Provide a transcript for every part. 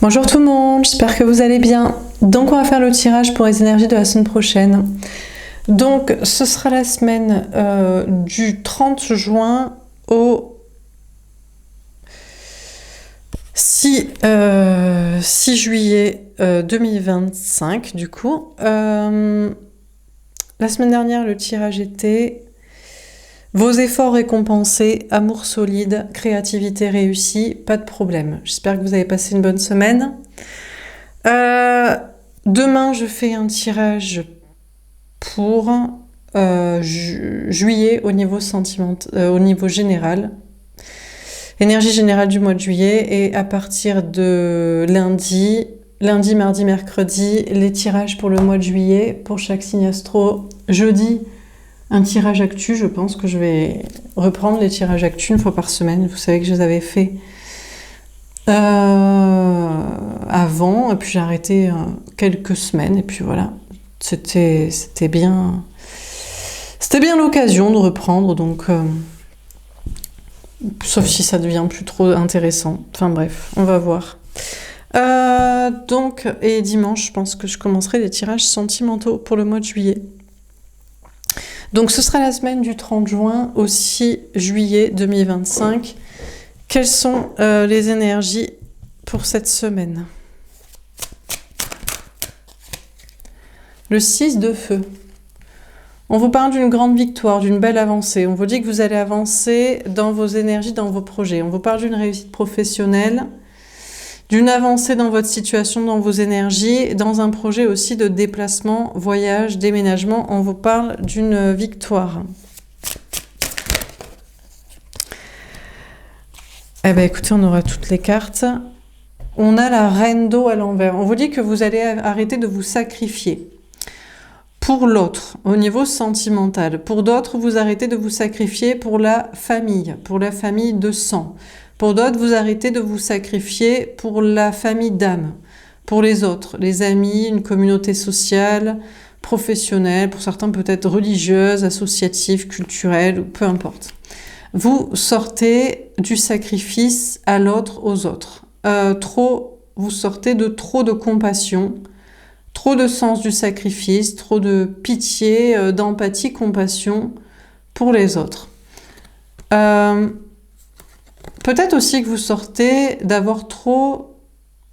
Bonjour tout le monde, j'espère que vous allez bien. Donc on va faire le tirage pour les énergies de la semaine prochaine. Donc ce sera la semaine du 30 juin au 6 juillet 2025 du coup. La semaine dernière le tirage était vos efforts récompensés, amour solide, créativité réussie, pas de problème. J'espère que vous avez passé une bonne semaine. Demain, je fais un tirage pour juillet au niveau au niveau général. Énergie générale du mois de juillet. Et à partir de lundi, mardi, mercredi, les tirages pour le mois de juillet pour chaque signe astro. Jeudi, un tirage actu, je pense que je vais reprendre les tirages actu une fois par semaine. Vous savez que je les avais fait avant, et puis j'ai arrêté quelques semaines, et puis voilà. C'était bien l'occasion de reprendre, donc sauf si ça devient plus trop intéressant. Enfin bref, on va voir. Donc, et dimanche, je pense que je commencerai les tirages sentimentaux pour le mois de juillet. Donc ce sera la semaine du 30 juin au 6 juillet 2025. Quelles sont les énergies pour cette semaine? Le 6 de feu. On vous parle d'une grande victoire, d'une belle avancée. On vous dit que vous allez avancer dans vos énergies, dans vos projets. On vous parle d'une réussite professionnelle, d'une avancée dans votre situation, dans vos énergies, dans un projet aussi de déplacement, voyage, déménagement. On vous parle d'une victoire. Eh bien, écoutez, on aura toutes les cartes. On a la reine d'eau à l'envers. On vous dit que vous allez arrêter de vous sacrifier pour l'autre, au niveau sentimental. Pour d'autres, vous arrêtez de vous sacrifier pour la famille de sang. Pour d'autres, vous arrêtez de vous sacrifier pour la famille d'âme. Pour les autres, les amis, une communauté sociale, professionnelle, pour certains peut-être religieuse, associative, culturelle, ou peu importe. Vous sortez du sacrifice à l'autre, aux autres. Vous sortez de trop de compassion, trop de sens du sacrifice, trop de pitié, d'empathie, compassion pour les autres. Peut-être aussi que vous sortez d'avoir trop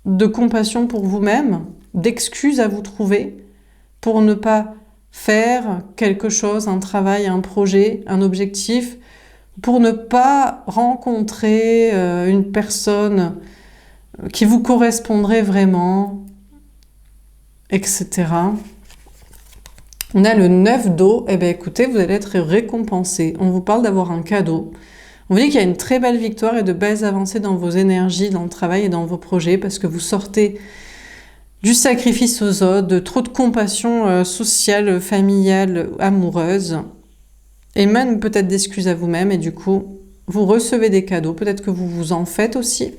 de compassion pour vous-même, d'excuses à vous trouver pour ne pas faire quelque chose, un travail, un projet, un objectif, pour ne pas rencontrer une personne qui vous correspondrait vraiment, etc. On a le 9 d'eau. Eh bien, écoutez, vous allez être récompensé. On vous parle d'avoir un cadeau. On vous dit qu'il y a une très belle victoire et de belles avancées dans vos énergies, dans le travail et dans vos projets, parce que vous sortez du sacrifice aux autres, de trop de compassion sociale, familiale, amoureuse, et même peut-être d'excuses à vous-même, et du coup, vous recevez des cadeaux. Peut-être que vous vous en faites aussi.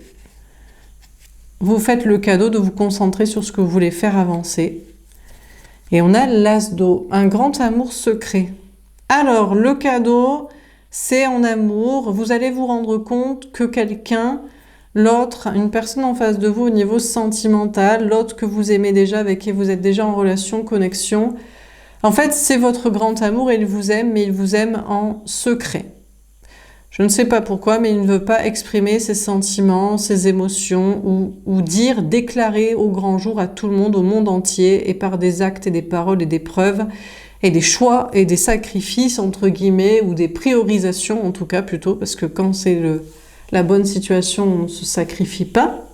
Vous faites le cadeau de vous concentrer sur ce que vous voulez faire avancer. Et on a l'as d'eau, un grand amour secret. Alors, le cadeau, c'est en amour. Vous allez vous rendre compte que quelqu'un, l'autre, une personne en face de vous au niveau sentimental, l'autre que vous aimez déjà, avec qui vous êtes déjà en relation, connexion, en fait, c'est votre grand amour et il vous aime, mais il vous aime en secret. Je ne sais pas pourquoi, mais il ne veut pas exprimer ses sentiments, ses émotions, ou déclarer au grand jour à tout le monde, au monde entier, et par des actes et des paroles et des preuves, et des choix et des sacrifices, entre guillemets, ou des priorisations, en tout cas, plutôt, parce que quand c'est la bonne situation, on ne se sacrifie pas.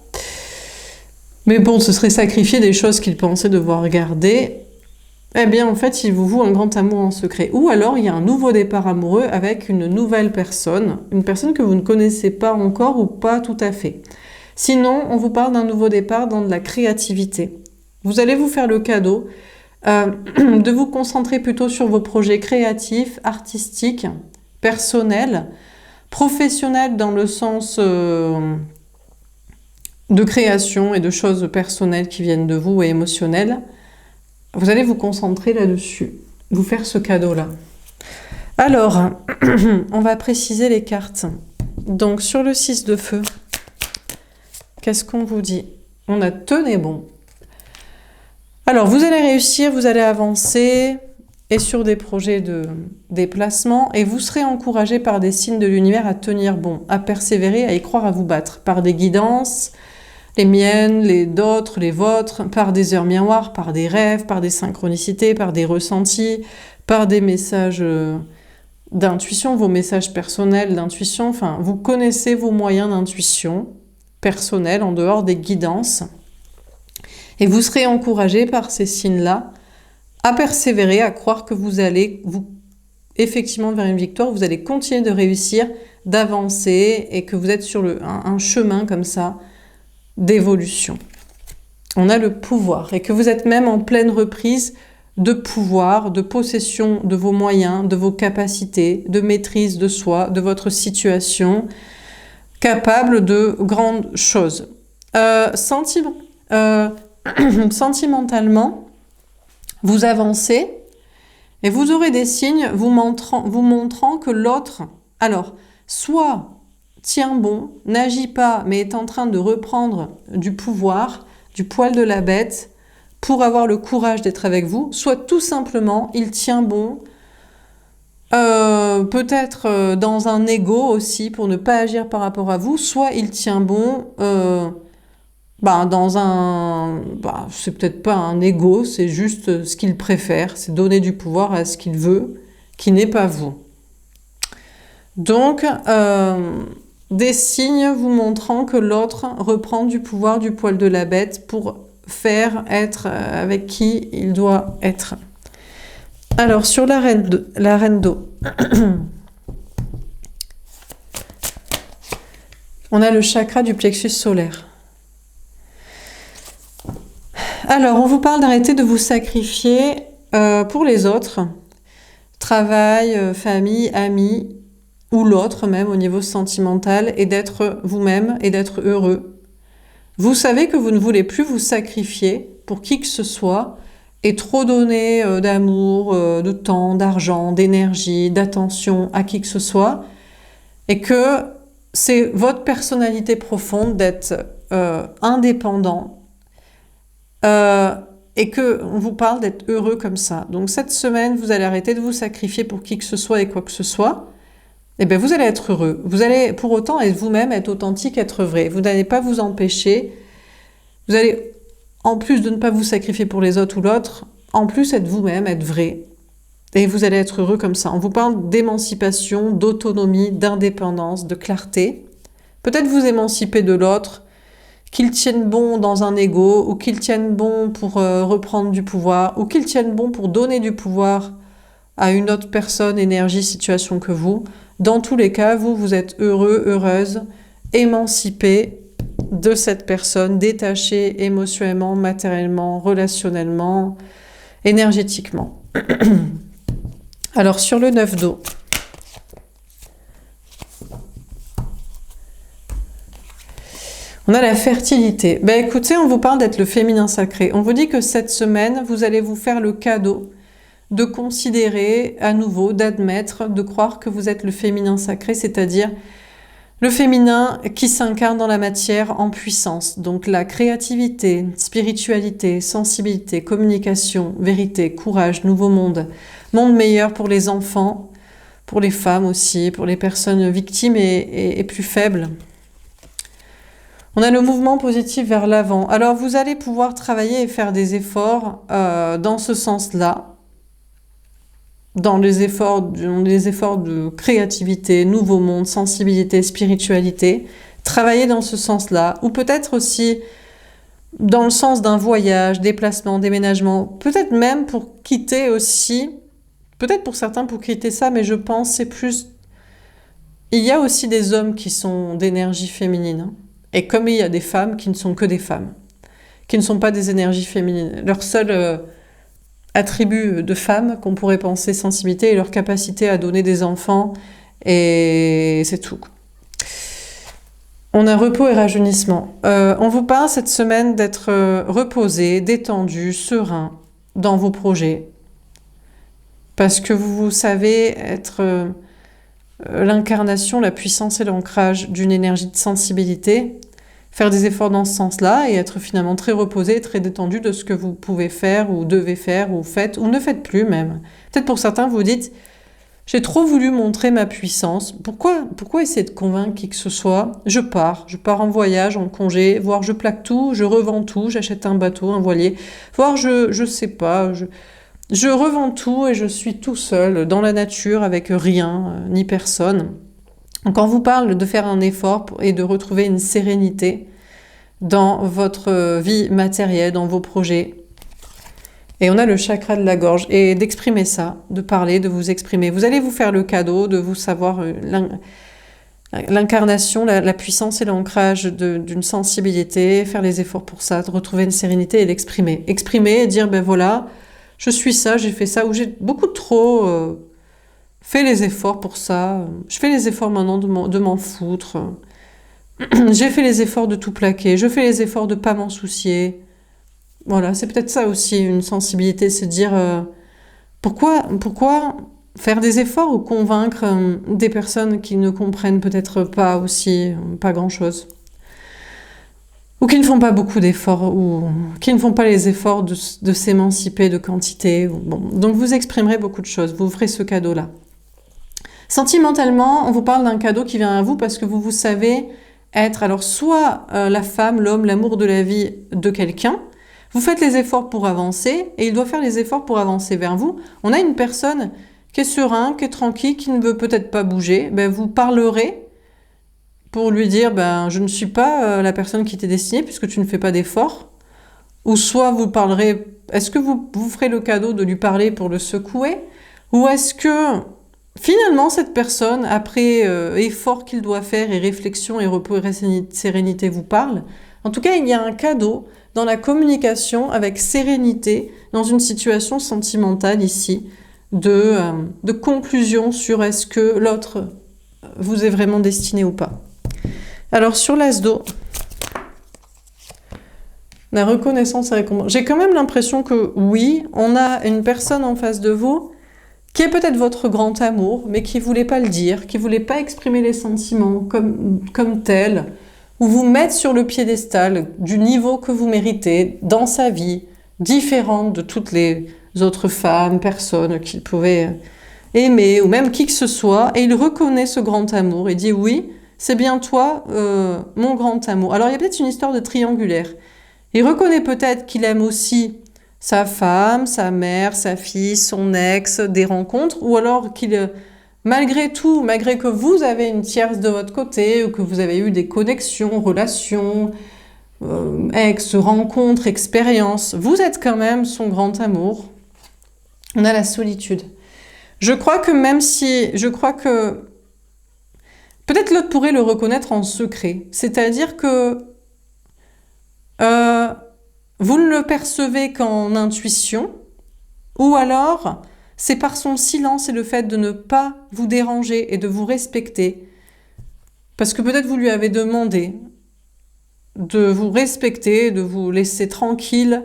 Mais bon, ce serait sacrifier des choses qu'il pensait devoir garder. Eh bien, en fait, il vous voue un grand amour en secret. Ou alors, il y a un nouveau départ amoureux avec une nouvelle personne, une personne que vous ne connaissez pas encore ou pas tout à fait. Sinon, on vous parle d'un nouveau départ dans de la créativité. Vous allez vous faire le cadeau de vous concentrer plutôt sur vos projets créatifs, artistiques, personnels, professionnels dans le sens de création et de choses personnelles qui viennent de vous et émotionnelles. Vous allez vous concentrer là-dessus, vous faire ce cadeau-là. Alors, on va préciser les cartes. Donc, sur le 6 de feu, qu'est-ce qu'on vous dit? On a tenez bon. Alors, vous allez réussir, vous allez avancer et sur des projets de déplacement et vous serez encouragé par des signes de l'univers à tenir bon, à persévérer, à y croire, à vous battre, par des guidances, les miennes, les d'autres, les vôtres, par des heures miroirs, par des rêves, par des synchronicités, par des ressentis, par des messages d'intuition, vos messages personnels d'intuition, enfin, vous connaissez vos moyens d'intuition personnels en dehors des guidances. Et vous serez encouragé par ces signes-là à persévérer, à croire que vous allez effectivement vers une victoire, vous allez continuer de réussir, d'avancer et que vous êtes sur un chemin comme ça d'évolution. On a le pouvoir et que vous êtes même en pleine reprise de pouvoir, de possession de vos moyens, de vos capacités, de maîtrise de soi, de votre situation, capable de grandes choses. Sentimentalement, vous avancez et vous aurez des signes vous montrant que l'autre, alors, soit tient bon, n'agit pas, mais est en train de reprendre du pouvoir, du poil de la bête, pour avoir le courage d'être avec vous, soit tout simplement, il tient bon, peut-être dans un ego aussi, pour ne pas agir par rapport à vous, soit il tient bon c'est peut-être pas un ego, c'est juste ce qu'il préfère, c'est donner du pouvoir à ce qu'il veut, qui n'est pas vous. Donc, des signes vous montrant que l'autre reprend du pouvoir du poil de la bête pour faire être avec qui il doit être. Alors, sur la reine d'eau, on a le chakra du plexus solaire. Alors, on vous parle d'arrêter de vous sacrifier pour les autres, travail, famille, amis, ou l'autre même au niveau sentimental, et d'être vous-même et d'être heureux. Vous savez que vous ne voulez plus vous sacrifier pour qui que ce soit et trop donner d'amour, de temps, d'argent, d'énergie, d'attention à qui que ce soit, et que c'est votre personnalité profonde d'être indépendant et qu'on vous parle d'être heureux comme ça. Donc cette semaine, vous allez arrêter de vous sacrifier pour qui que ce soit et quoi que ce soit. Eh bien, vous allez être heureux. Vous allez pour autant être vous-même, être authentique, être vrai. Vous n'allez pas vous empêcher. Vous allez, en plus de ne pas vous sacrifier pour les autres ou l'autre, en plus être vous-même, être vrai. Et vous allez être heureux comme ça. On vous parle d'émancipation, d'autonomie, d'indépendance, de clarté. Peut-être vous émanciper de l'autre, qu'il tienne bon dans un ego, ou qu'il tienne bon pour reprendre du pouvoir, ou qu'il tienne bon pour donner du pouvoir à une autre personne, énergie, situation que vous. Dans tous les cas, vous êtes heureux, heureuse, émancipé de cette personne, détaché émotionnellement, matériellement, relationnellement, énergétiquement. Alors, sur le 9 d'eau, on a la fertilité. Ben écoutez, on vous parle d'être le féminin sacré. On vous dit que cette semaine, vous allez vous faire le cadeau de considérer à nouveau, d'admettre, de croire que vous êtes le féminin sacré, c'est-à-dire le féminin qui s'incarne dans la matière en puissance. Donc la créativité, spiritualité, sensibilité, communication, vérité, courage, nouveau monde, monde meilleur pour les enfants, pour les femmes aussi, pour les personnes victimes et plus faibles. On a le mouvement positif vers l'avant. Alors vous allez pouvoir travailler et faire des efforts dans ce sens-là, dans les efforts de créativité, nouveau monde, sensibilité, spiritualité, travailler dans ce sens-là, ou peut-être aussi dans le sens d'un voyage, déplacement, déménagement, peut-être même pour quitter aussi, peut-être pour certains pour quitter ça, mais je pense c'est plus... Il y a aussi des hommes qui sont d'énergie féminine, et comme il y a des femmes qui ne sont que des femmes, qui ne sont pas des énergies féminines. Leur seul attribut de femmes qu'on pourrait penser sensibilité et leur capacité à donner des enfants, et c'est tout. On a repos et rajeunissement. On vous parle cette semaine d'être reposé, détendu, serein dans vos projets, parce que vous savez être l'incarnation, la puissance et l'ancrage d'une énergie de sensibilité faire des efforts dans ce sens-là et être finalement très reposé, très détendu de ce que vous pouvez faire ou devez faire ou faites ou ne faites plus même. Peut-être pour certains, vous dites, j'ai trop voulu montrer ma puissance. Pourquoi essayer de convaincre qui que ce soit? Je pars en voyage, en congé, voire je plaque tout, je revends tout, j'achète un bateau, un voilier, voire je sais pas, je revends tout et je suis tout seul dans la nature avec rien, ni personne. Quand on vous parle de faire un effort et de retrouver une sérénité dans votre vie matérielle, dans vos projets, et on a le chakra de la gorge, et d'exprimer ça, de parler, de vous exprimer. Vous allez vous faire le cadeau de vous savoir l'incarnation, la puissance et l'ancrage d'une sensibilité, faire les efforts pour ça, de retrouver une sérénité et l'exprimer. Exprimer et dire, ben voilà, je suis ça, j'ai fait ça, ou j'ai beaucoup trop fait les efforts pour ça, je fais les efforts maintenant de m'en foutre, j'ai fait les efforts de tout plaquer, je fais les efforts de pas m'en soucier. Voilà, c'est peut-être ça aussi, une sensibilité, c'est dire pourquoi faire des efforts ou convaincre des personnes qui ne comprennent peut-être pas aussi, pas grand-chose, ou qui ne font pas beaucoup d'efforts, ou qui ne font pas les efforts de s'émanciper de quantité. Bon. Donc vous exprimerez beaucoup de choses, vous ferez ce cadeau-là. Sentimentalement, on vous parle d'un cadeau qui vient à vous parce que vous savez être, alors soit la femme, l'homme, l'amour de la vie de quelqu'un. Vous faites les efforts pour avancer et il doit faire les efforts pour avancer vers vous. On a une personne qui est serein, qui est tranquille, qui ne veut peut-être pas bouger. Ben, vous parlerez pour lui dire ben, je ne suis pas la personne qui t'est destinée puisque tu ne fais pas d'efforts. Ou soit vous parlerez, est-ce que vous ferez le cadeau de lui parler pour le secouer? Ou est-ce que finalement cette personne, après effort qu'il doit faire et réflexion et repos et sérénité vous parle? En tout cas, il y a un cadeau dans la communication avec sérénité dans une situation sentimentale ici, de conclusion sur est-ce que l'autre vous est vraiment destiné ou pas. Alors sur l'as d'eau, la reconnaissance et récompense. J'ai quand même l'impression que oui, on a une personne en face de vous qui est peut-être votre grand amour, mais qui ne voulait pas le dire, qui ne voulait pas exprimer les sentiments comme tels, ou vous mettre sur le piédestal du niveau que vous méritez dans sa vie, différente de toutes les autres femmes, personnes qu'il pouvait aimer, ou même qui que ce soit, et il reconnaît ce grand amour, et dit oui, c'est bien toi, mon grand amour. Alors il y a peut-être une histoire de triangulaire. Il reconnaît peut-être qu'il aime aussi sa femme, sa mère, sa fille, son ex, des rencontres, ou alors qu'il... Malgré tout, malgré que vous avez une tierce de votre côté, ou que vous avez eu des connexions, relations, ex, rencontres, expériences, vous êtes quand même son grand amour. On a la solitude. Je crois que peut-être l'autre pourrait le reconnaître en secret. C'est-à-dire que vous ne le percevez qu'en intuition, ou alors c'est par son silence et le fait de ne pas vous déranger et de vous respecter. Parce que peut-être vous lui avez demandé de vous respecter, de vous laisser tranquille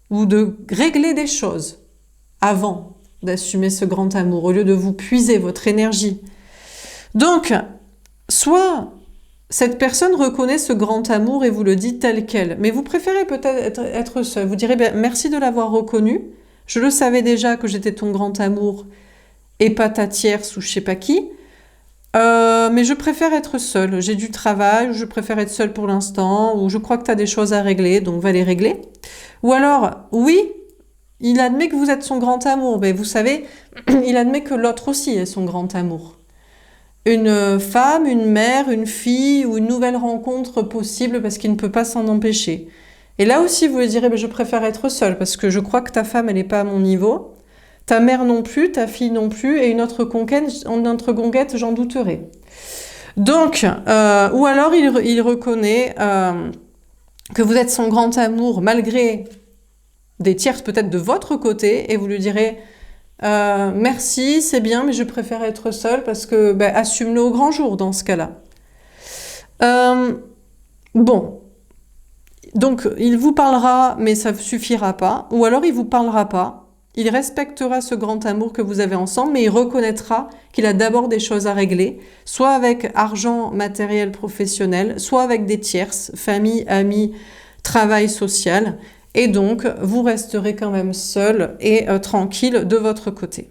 ou de régler des choses avant d'assumer ce grand amour, au lieu de vous puiser votre énergie. Donc, soit cette personne reconnaît ce grand amour et vous le dit tel quel, mais vous préférez peut-être être seul. Vous direz, ben, merci de l'avoir reconnu. Je le savais déjà que j'étais ton grand amour et pas ta tierce ou je sais pas qui. Mais je préfère être seule. J'ai du travail, ou je préfère être seule pour l'instant, ou je crois que tu as des choses à régler, donc va les régler. Ou alors, oui, il admet que vous êtes son grand amour, mais vous savez, il admet que l'autre aussi est son grand amour. Une femme, une mère, une fille ou une nouvelle rencontre possible parce qu'il ne peut pas s'en empêcher. Et là aussi, vous lui direz, je préfère être seule parce que je crois que ta femme, elle n'est pas à mon niveau. Ta mère non plus, ta fille non plus, et une autre conquête, j'en douterai. Donc, ou alors il reconnaît que vous êtes son grand amour malgré des tierces peut-être de votre côté, et vous lui direz merci, c'est bien, mais je préfère être seule parce que assume-le au grand jour dans ce cas-là. Bon. Donc, il vous parlera, mais ça ne suffira pas. Ou alors, il ne vous parlera pas. il respectera ce grand amour que vous avez ensemble, mais il reconnaîtra qu'il a d'abord des choses à régler, soit avec argent, matériel, professionnel, soit avec des tierces, famille, amis, travail social. Et donc, vous resterez quand même seul et tranquille de votre côté.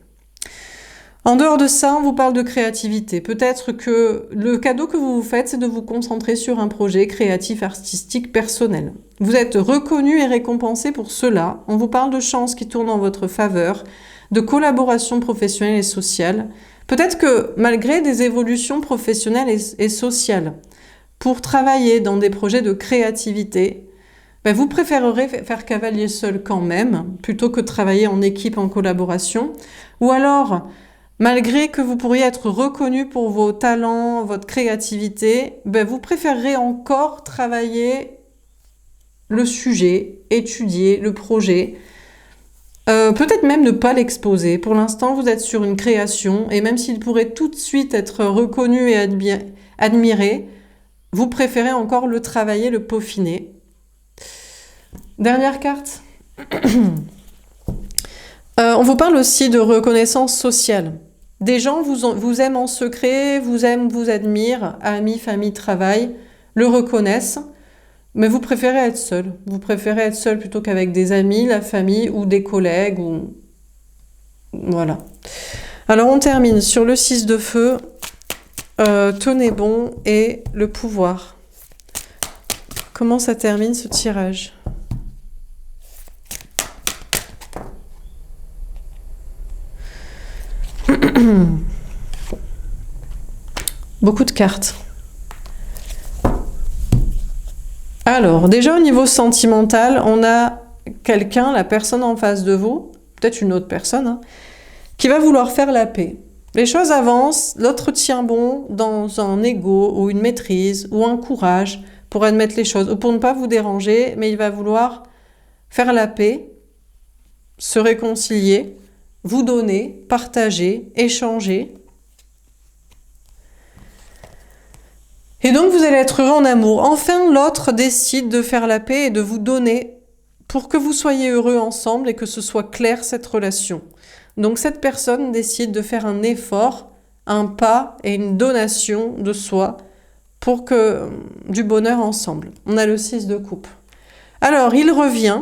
En dehors de ça, on vous parle de créativité. Peut-être que le cadeau que vous vous faites, c'est de vous concentrer sur un projet créatif, artistique, personnel. Vous êtes reconnu et récompensé pour cela. On vous parle de chances qui tournent en votre faveur, de collaboration professionnelle et sociale. Peut-être que malgré des évolutions professionnelles et sociales, pour travailler dans des projets de créativité, vous préférerez faire cavalier seul quand même, plutôt que de travailler en équipe, en collaboration. Ou alors, malgré que vous pourriez être reconnu pour vos talents, votre créativité, vous préférerez encore travailler le sujet, étudier le projet, peut-être même ne pas l'exposer. Pour l'instant, vous êtes sur une création et même s'il pourrait tout de suite être reconnu et admiré, vous préférez encore le travailler, le peaufiner. Dernière carte. On vous parle aussi de reconnaissance sociale. Des gens vous aiment en secret, vous aiment, vous admirent, amis, famille, travail, le reconnaissent, mais vous préférez être seul. Vous préférez être seul plutôt qu'avec des amis, la famille ou des collègues. Voilà. Alors on termine sur le 6 de feu, tenez bon et le pouvoir. Comment ça termine ce tirage ? Beaucoup de cartes. Alors, déjà au niveau sentimental, on a quelqu'un, la personne en face de vous, peut-être une autre personne, qui va vouloir faire la paix. Les choses avancent, l'autre tient bon dans un ego ou une maîtrise ou un courage pour admettre les choses ou pour ne pas vous déranger, mais il va vouloir faire la paix, se réconcilier, vous donner, partager, échanger. Et donc vous allez être heureux en amour. Enfin, l'autre décide de faire la paix et de vous donner pour que vous soyez heureux ensemble et que ce soit clair cette relation. Donc cette personne décide de faire un effort, un pas et une donation de soi pour que du bonheur ensemble. On a le 6 de coupe. Alors il revient.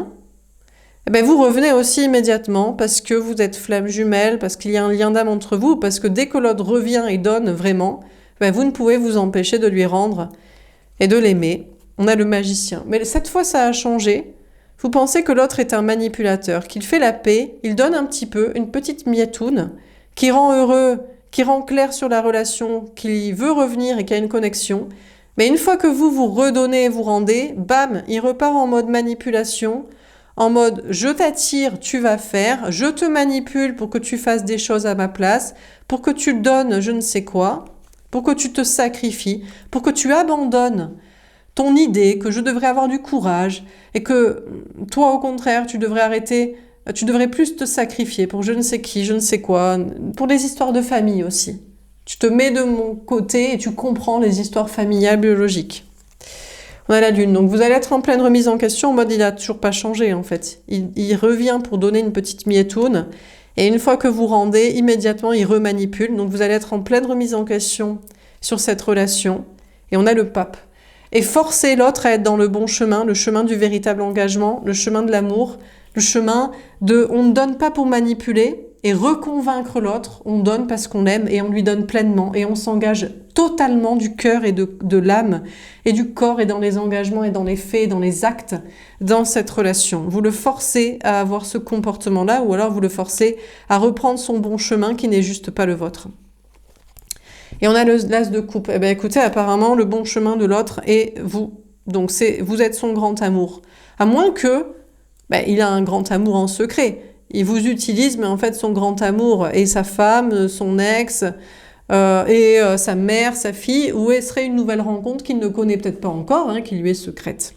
Vous revenez aussi immédiatement parce que vous êtes flamme jumelle, parce qu'il y a un lien d'âme entre vous, parce que dès que l'autre revient et donne vraiment, vous ne pouvez vous empêcher de lui rendre et de l'aimer. On a le magicien. Mais cette fois, ça a changé. Vous pensez que l'autre est un manipulateur, qu'il fait la paix, il donne un petit peu, une petite mietoune, qui rend heureux, qui rend clair sur la relation, qui veut revenir et qui a une connexion. Mais une fois que vous vous redonnez et vous rendez, bam, il repart en mode manipulation, en mode je t'attire, tu vas faire, je te manipule pour que tu fasses des choses à ma place, pour que tu donnes je ne sais quoi, pour que tu te sacrifies, pour que tu abandonnes ton idée que je devrais avoir du courage et que toi au contraire tu devrais arrêter, tu devrais plus te sacrifier pour je ne sais qui, je ne sais quoi, pour les histoires de famille aussi. Tu te mets de mon côté et tu comprends les histoires familiales biologiques. On a la lune, donc vous allez être en pleine remise en question, en mode il a toujours pas changé en fait. Il revient pour donner une petite mietoune, et une fois que vous rendez, immédiatement il remanipule, donc vous allez être en pleine remise en question sur cette relation, et on a le pape. Et forcer l'autre à être dans le bon chemin, le chemin du véritable engagement, le chemin de l'amour, le chemin de on ne donne pas pour manipuler, et reconvaincre l'autre, on donne parce qu'on aime et on lui donne pleinement et on s'engage totalement du cœur et de l'âme et du corps et dans les engagements et dans les faits, dans les actes dans cette relation. Vous le forcez à avoir ce comportement-là ou alors vous le forcez à reprendre son bon chemin qui n'est juste pas le vôtre. Et on a l'as de coupe. Écoutez, apparemment le bon chemin de l'autre est vous. Donc vous êtes son grand amour. À moins que il a un grand amour en secret. Il vous utilise, mais en fait, son grand amour et sa femme, son ex, et sa mère, sa fille, ou elle serait une nouvelle rencontre qu'il ne connaît peut-être pas encore, qui lui est secrète.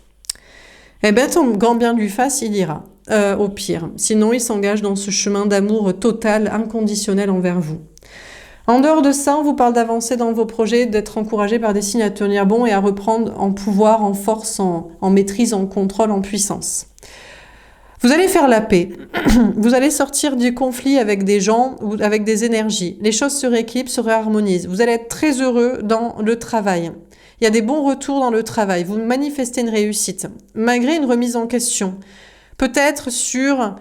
Tant grand bien lui fasse, il ira, au pire. Sinon, il s'engage dans ce chemin d'amour total, inconditionnel envers vous. En dehors de ça, on vous parle d'avancer dans vos projets, d'être encouragé par des signes à tenir bon et à reprendre en pouvoir, en force, en maîtrise, en contrôle, en puissance. Vous allez faire la paix. Vous allez sortir du conflit avec des gens ou avec des énergies. Les choses se rééquilibrent, se réharmonisent. Vous allez être très heureux dans le travail. Il y a des bons retours dans le travail. Vous manifestez une réussite, malgré une remise en question. Peut-être sur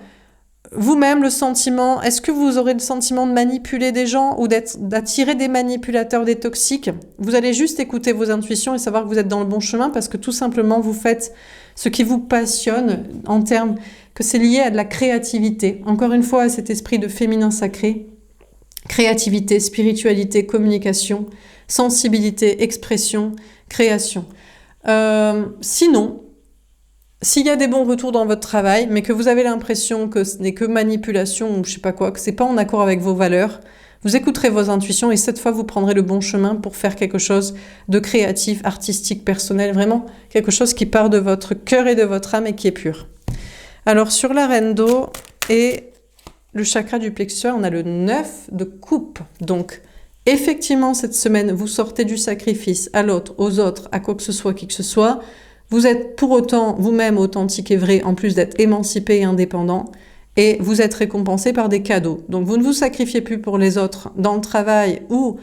vous-même le sentiment, est-ce que vous aurez le sentiment de manipuler des gens ou d'attirer des manipulateurs, des toxiques? Vous allez juste écouter vos intuitions et savoir que vous êtes dans le bon chemin parce que tout simplement vous faites ce qui vous passionne en termes que c'est lié à de la créativité. Encore une fois, à cet esprit de féminin sacré. Créativité, spiritualité, communication, sensibilité, expression, création. Sinon, s'il y a des bons retours dans votre travail, mais que vous avez l'impression que ce n'est que manipulation ou je sais pas quoi, que c'est pas en accord avec vos valeurs, vous écouterez vos intuitions et cette fois vous prendrez le bon chemin pour faire quelque chose de créatif, artistique, personnel, vraiment quelque chose qui part de votre cœur et de votre âme et qui est pur. Alors sur la reine d'eau et le chakra du plexus, on a le 9 de coupe. Donc effectivement cette semaine, vous sortez du sacrifice à l'autre, aux autres, à quoi que ce soit, qui que ce soit. Vous êtes pour autant vous-même authentique et vrai, en plus d'être émancipé et indépendant. Et vous êtes récompensé par des cadeaux. Donc vous ne vous sacrifiez plus pour les autres dans le travail ou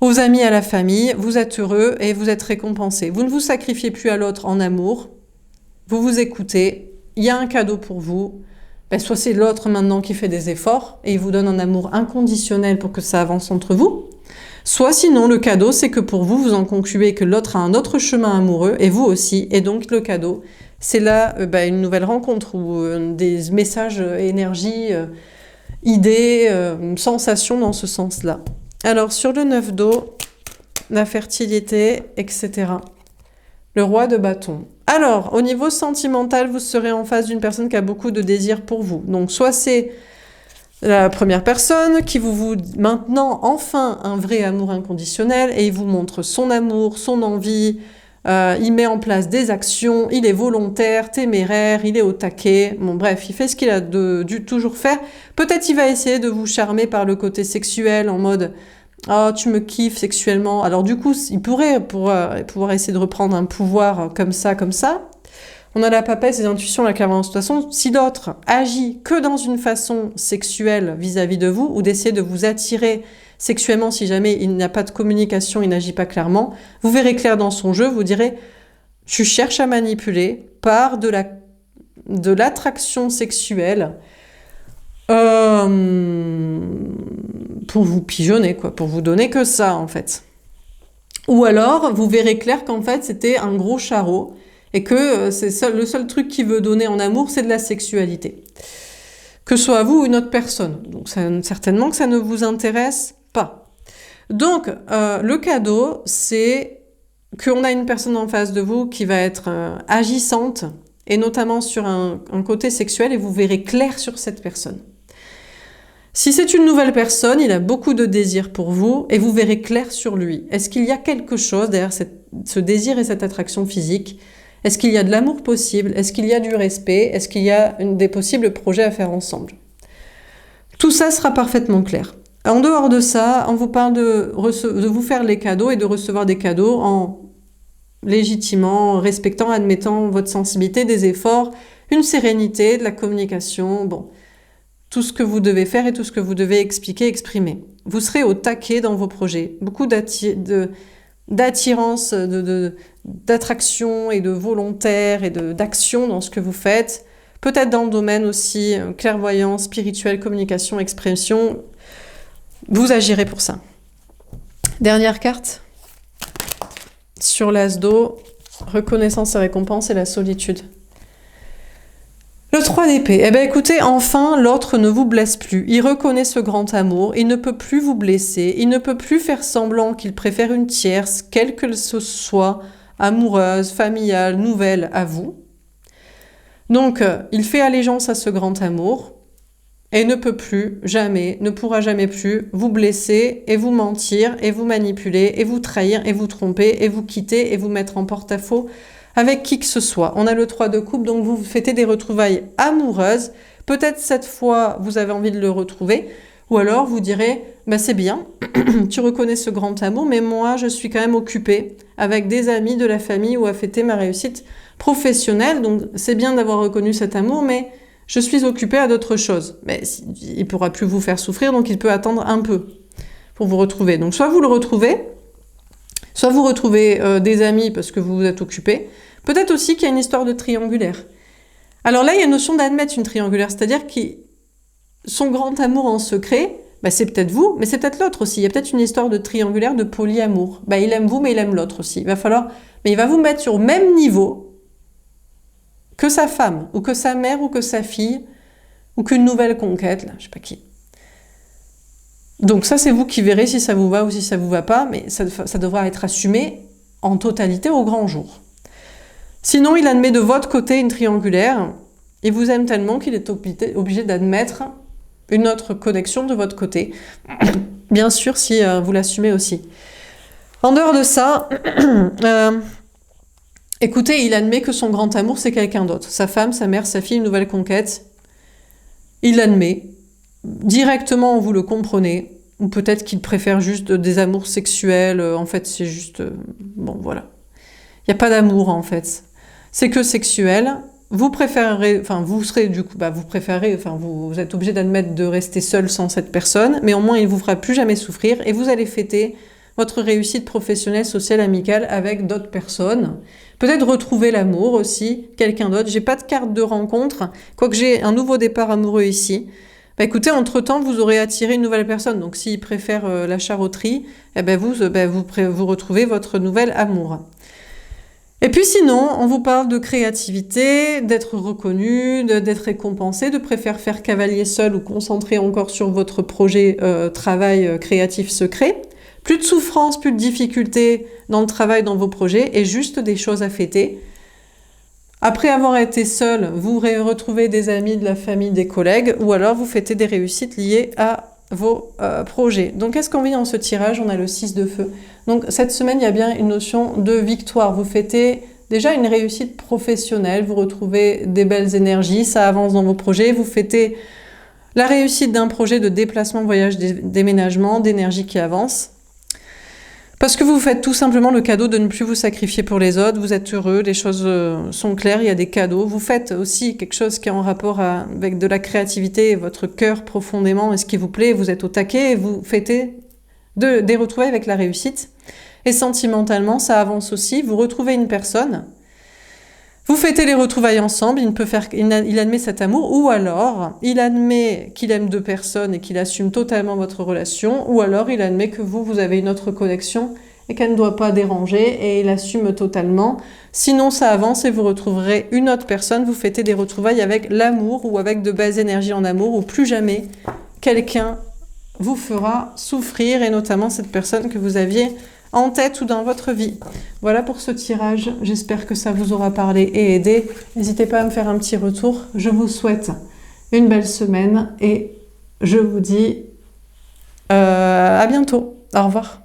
aux amis, à la famille. Vous êtes heureux et vous êtes récompensé. Vous ne vous sacrifiez plus à l'autre en amour. Vous vous écoutez. Il y a un cadeau pour vous. Soit c'est l'autre maintenant qui fait des efforts et il vous donne un amour inconditionnel pour que ça avance entre vous. Soit sinon, le cadeau, c'est que pour vous, vous en concluez que l'autre a un autre chemin amoureux et vous aussi. Et donc le cadeau, c'est là une nouvelle rencontre ou des messages, énergie, idées, sensations dans ce sens-là. Alors sur le 9 d'eau, la fertilité, etc. Le roi de bâton. Alors, au niveau sentimental, vous serez en face d'une personne qui a beaucoup de désirs pour vous. Donc, soit c'est la première personne qui vous maintenant enfin un vrai amour inconditionnel et il vous montre son amour, son envie, il met en place des actions, il est volontaire, téméraire, il est au taquet. Bon bref, il fait ce qu'il a dû toujours faire. Peut-être il va essayer de vous charmer par le côté sexuel en mode « Oh, tu me kiffes sexuellement ». Alors du coup, il pourrait pouvoir essayer de reprendre un pouvoir comme ça. On a la papesse, les intuitions, la clairvoyance. De toute façon, si l'autre agit que dans une façon sexuelle vis-à-vis de vous, ou d'essayer de vous attirer sexuellement si jamais il n'y a pas de communication, il n'agit pas clairement, vous verrez clair dans son jeu, vous direz « Tu cherches à manipuler par de l'attraction sexuelle pour vous pigeonner, quoi, pour vous donner que ça, en fait. » Ou alors, vous verrez clair qu'en fait, c'était un gros charreau, et que le seul truc qu'il veut donner en amour, c'est de la sexualité. Que ce soit vous ou une autre personne. Donc certainement que ça ne vous intéresse pas. Donc le cadeau, c'est qu'on a une personne en face de vous qui va être agissante, et notamment sur un côté sexuel, et vous verrez clair sur cette personne. Si c'est une nouvelle personne, il a beaucoup de désir pour vous, et vous verrez clair sur lui. Est-ce qu'il y a quelque chose derrière ce désir et cette attraction physique ? Est-ce qu'il y a de l'amour possible? Est-ce qu'il y a du respect? Est-ce qu'il y a des possibles projets à faire ensemble? Tout ça sera parfaitement clair. En dehors de ça, on vous parle de vous faire les cadeaux et de recevoir des cadeaux en légitimement, respectant, admettant votre sensibilité, des efforts, une sérénité, de la communication, bon, tout ce que vous devez faire et tout ce que vous devez expliquer, exprimer. Vous serez au taquet dans vos projets. Beaucoup d'attirance, d'attraction et de volontaire et d'action dans ce que vous faites. Peut-être dans le domaine aussi clairvoyance, spirituelle, communication, expression. Vous agirez pour ça. Dernière carte. Sur l'as d'eau, reconnaissance et récompense et la solitude. Le 3 d'épée. Eh bien écoutez, enfin, l'autre ne vous blesse plus. Il reconnaît ce grand amour, il ne peut plus vous blesser, il ne peut plus faire semblant qu'il préfère une tierce, quelle que ce soit, amoureuse, familiale, nouvelle, à vous. Donc, il fait allégeance à ce grand amour et ne peut plus, jamais, ne pourra jamais plus vous blesser et vous mentir et vous manipuler et vous trahir et vous tromper et vous quitter et vous mettre en porte-à-faux avec qui que ce soit. On a le 3 de coupe, donc vous fêtez des retrouvailles amoureuses. Peut-être cette fois, vous avez envie de le retrouver. Ou alors vous direz, bah c'est bien, tu reconnais ce grand amour, mais moi je suis quand même occupée avec des amis, de la famille ou à fêter ma réussite professionnelle. Donc c'est bien d'avoir reconnu cet amour, mais je suis occupée à d'autres choses. Mais il pourra plus vous faire souffrir, donc il peut attendre un peu pour vous retrouver. Donc soit vous le retrouvez, soit vous retrouvez des amis parce que vous vous êtes occupé. Peut-être aussi qu'il y a une histoire de triangulaire. Alors là, il y a une notion d'admettre une triangulaire, c'est-à-dire que son grand amour en secret, bah c'est peut-être vous, mais c'est peut-être l'autre aussi. Il y a peut-être une histoire de triangulaire, de polyamour. Bah, il aime vous, mais il aime l'autre aussi. Mais il va vous mettre sur le même niveau que sa femme, ou que sa mère, ou que sa fille, ou qu'une nouvelle conquête, là, je sais pas qui. Donc ça, c'est vous qui verrez si ça vous va ou si ça vous va pas, mais ça devra être assumé en totalité au grand jour. Sinon, il admet de votre côté une triangulaire. Il vous aime tellement qu'il est obligé d'admettre une autre connexion de votre côté. Bien sûr, si vous l'assumez aussi. En dehors de ça, écoutez, il admet que son grand amour, c'est quelqu'un d'autre. Sa femme, sa mère, sa fille, une nouvelle conquête. Il l'admet. Directement, vous le comprenez. Ou peut-être qu'il préfère juste des amours sexuels. En fait, c'est juste... bon, voilà. Il n'y a pas d'amour, en fait. C'est que sexuel. Vous préférez, enfin vous serez du coup, vous préférez, enfin vous êtes obligé d'admettre de rester seul sans cette personne, mais au moins il ne vous fera plus jamais souffrir et vous allez fêter votre réussite professionnelle, sociale, amicale avec d'autres personnes. Peut-être retrouver l'amour aussi, quelqu'un d'autre. J'ai pas de carte de rencontre, quoique j'ai un nouveau départ amoureux ici. Écoutez, entre-temps, vous aurez attiré une nouvelle personne, donc s'il préfère la charotterie, vous retrouvez votre nouvel amour. Et puis sinon, on vous parle de créativité, d'être reconnu, d'être récompensé, de préférer faire cavalier seul ou concentrer encore sur votre projet travail créatif secret. Plus de souffrance, plus de difficultés dans le travail, dans vos projets, et juste des choses à fêter. Après avoir été seul, vous retrouvez des amis, de la famille, des collègues, ou alors vous fêtez des réussites liées à vos projets. Donc qu'est-ce qu'on vit dans ce tirage? On a le 6 de feu. Donc cette semaine, il y a bien une notion de victoire. Vous fêtez déjà une réussite professionnelle, vous retrouvez des belles énergies, ça avance dans vos projets, vous fêtez la réussite d'un projet de déplacement, voyage, déménagement, d'énergie qui avance. Parce que vous faites tout simplement le cadeau de ne plus vous sacrifier pour les autres, vous êtes heureux, les choses sont claires, il y a des cadeaux. Vous faites aussi quelque chose qui est en rapport avec de la créativité, votre cœur profondément, et ce qui vous plaît, vous êtes au taquet, et vous fêtez des retrouvailles avec la réussite. Et sentimentalement, ça avance aussi, vous retrouvez une personne, vous fêtez les retrouvailles ensemble, il admet cet amour, ou alors il admet qu'il aime deux personnes et qu'il assume totalement votre relation, ou alors il admet que vous avez une autre connexion et qu'elle ne doit pas déranger et il assume totalement. Sinon ça avance et vous retrouverez une autre personne, vous fêtez des retrouvailles avec l'amour ou avec de belles énergies en amour, ou plus jamais quelqu'un vous fera souffrir, et notamment cette personne que vous aviez en tête ou dans votre vie. Voilà pour ce tirage, j'espère que ça vous aura parlé et aidé. N'hésitez pas à me faire un petit retour. Je vous souhaite une belle semaine et je vous dis à bientôt. Au revoir.